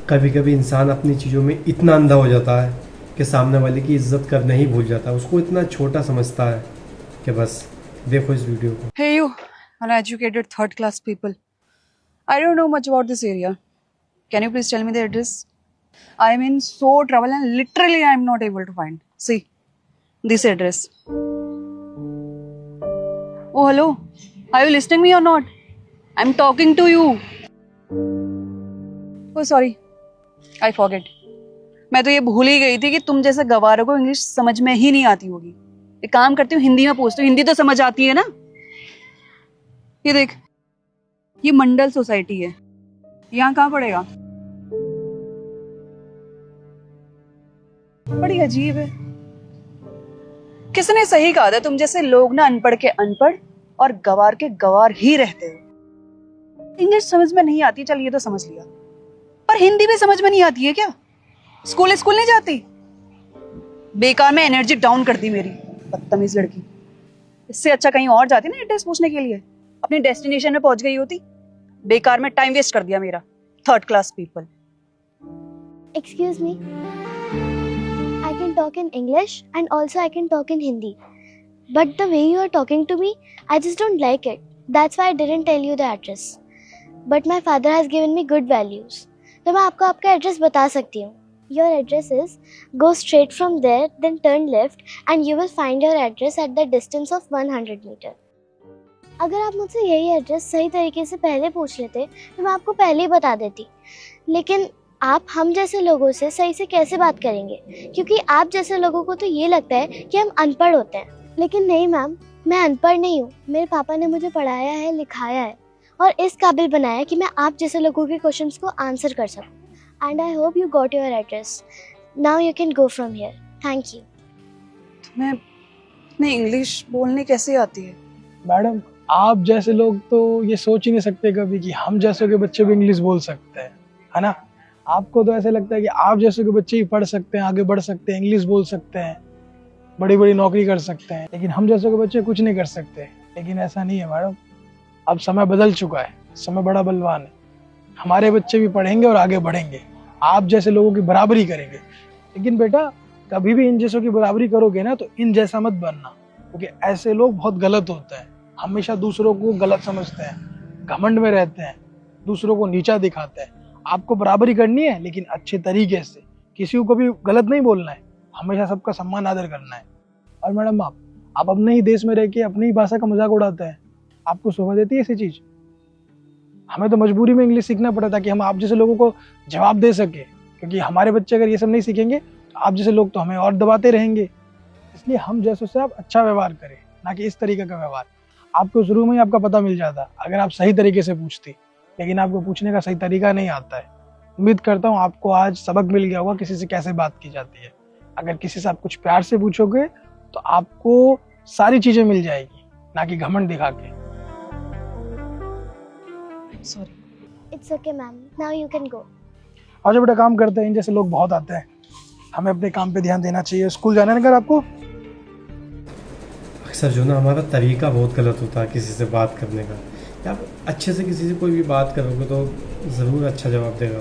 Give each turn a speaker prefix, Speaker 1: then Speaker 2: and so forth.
Speaker 1: कभी कभी इंसान अपनी चीज़ों में इतना अंधा हो जाता है कि सामने वाले की इज्जत करना ही भूल जाता है, उसको इतना छोटा समझता है कि बस। देखो इस वीडियो को।
Speaker 2: Hey you, uneducated third class people. I don't know much about this area. Can you please tell me the address? I'm in so trouble and literally I'm not able to find. See, this address. Oh hello, are you listening me or not? I'm talking to you. Oh sorry, I forget. मैं तो ये भूल ही गई थी कि तुम जैसे गवारों को इंग्लिश समझ में ही नहीं आती होगी। एक काम करती हूँ, हिंदी में पूछती हूँ, हिंदी तो समझ आती है ना। ये देख, ये मंडल सोसाइटी है, यहाँ कहाँ पड़ेगा? बड़ी अजीब है। किसने सही कहा था, तुम जैसे लोग ना अनपढ़ के अनपढ़ और गवार के गवार ही रहते हो। इंग्लिश समझ में नहीं आती, चल ये तो समझ लिया, पर हिंदी भी समझ में नहीं आती है क्या? स्कूल नहीं जाती? बेकार में एनर्जी डाउन कर दी मेरी, बदतमीज लड़की। इससे अच्छा कहीं और जाती ना एड्रेस पूछने के लिए, अपनी डेस्टिनेशन में पहुंच गई होती। बेकार में टाइम वेस्ट कर दिया मेरा। Third class people.
Speaker 3: Excuse me. I can talk in English and also I can talk in Hindi. But the way you are talking to me, I just don't like it. That's why I didn't tell you the address. But my father has given me good values. तो मैं आपको आपका address बता सकती हूँ. Your address is go straight from there, then turn left, and you will find your address at the distance of 100 meter. अगर आप मुझसे यही एड्रेस सही तरीके से पहले पूछ लेते तो मैं आपको पहले ही बता देती, लेकिन आप हम जैसे लोगों से सही से कैसे बात करेंगे, क्योंकि आप जैसे लोगों को तो ये लगता है कि हम अनपढ़ होते हैं। लेकिन नहीं मैम, मैं अनपढ़ नहीं हूँ। मेरे पापा ने मुझे पढ़ाया है, लिखाया है और इस काबिल बनाया कि मैं आप जैसे लोगों के क्वेश्चंस को आंसर कर सकूँ। And I hope you got your address. Now you can go from here. Thank you.
Speaker 2: तुम्हें इंग्लिश बोलने कैसे आती है?
Speaker 4: मैडम, आप जैसे लोग तो ये सोच ही नहीं सकते कभी कि हम जैसों के बच्चे भी इंग्लिश बोल सकते हैं, है ना? आपको तो ऐसे लगता है कि आप जैसे के बच्चे ही पढ़ सकते हैं, आगे बढ़ सकते हैं, इंग्लिश बोल सकते हैं, बड़ी बड़ी नौकरी कर सकते हैं, लेकिन हम जैसे के बच्चे कुछ नहीं कर सकते। लेकिन ऐसा नहीं है मैडम, अब समय बदल चुका है, समय बड़ा बलवान है। हमारे बच्चे भी पढ़ेंगे और आगे बढ़ेंगे, आप जैसे लोगों की बराबरी करेंगे। लेकिन बेटा, कभी भी इन जैसों की बराबरी करोगे ना तो इन जैसा मत बनना, क्योंकि ऐसे लोग बहुत गलत होते हैं। हमेशा दूसरों को गलत समझते हैं, घमंड में रहते हैं, दूसरों को नीचा दिखाते हैं। आपको बराबरी करनी है, लेकिन अच्छे तरीके से, किसी को कभी गलत नहीं बोलना है, हमेशा सबका सम्मान आदर करना है। और मैडम, आप अपने ही देश में रह के अपनी ही भाषा का मजाक उड़ाते हैं, आपको शोभा देती है ऐसी चीज? हमें तो मजबूरी में इंग्लिश सीखना पड़ा ताकि हम आप जैसे लोगों को जवाब दे सके, क्योंकि हमारे बच्चे अगर ये सब नहीं सीखेंगे तो आप जैसे लोग तो हमें और दबाते रहेंगे। इसलिए हम जैसों से आप अच्छा व्यवहार करें, ना कि इस तरीके का व्यवहार। आपको शुरू में ही आपका पता मिल जाता अगर आप सही तरीके से पूछती, लेकिन आपको पूछने का सही तरीका नहीं आता है। उम्मीद करता हूँ आपको आज सबक मिल गया होगा किसी से कैसे बात की जाती है। अगर किसी से आप कुछ प्यार से पूछोगे तो आपको सारी चीजें मिल जाएगी, ना कि घमंड दिखा के।
Speaker 2: Sorry.
Speaker 3: It's okay ma'am, now you can go.
Speaker 4: आज बेटा काम करते हैं, इन जैसे लोग बहुत आते हैं, हमें अपने काम पे ध्यान देना चाहिए। स्कूल जाना है ना आपको?
Speaker 1: अक्सर जो ना हमारा तरीका बहुत गलत होता है किसी से बात करने का। आप अच्छे से किसी से कोई भी बात करोगे तो ज़रूर अच्छा जवाब देगा।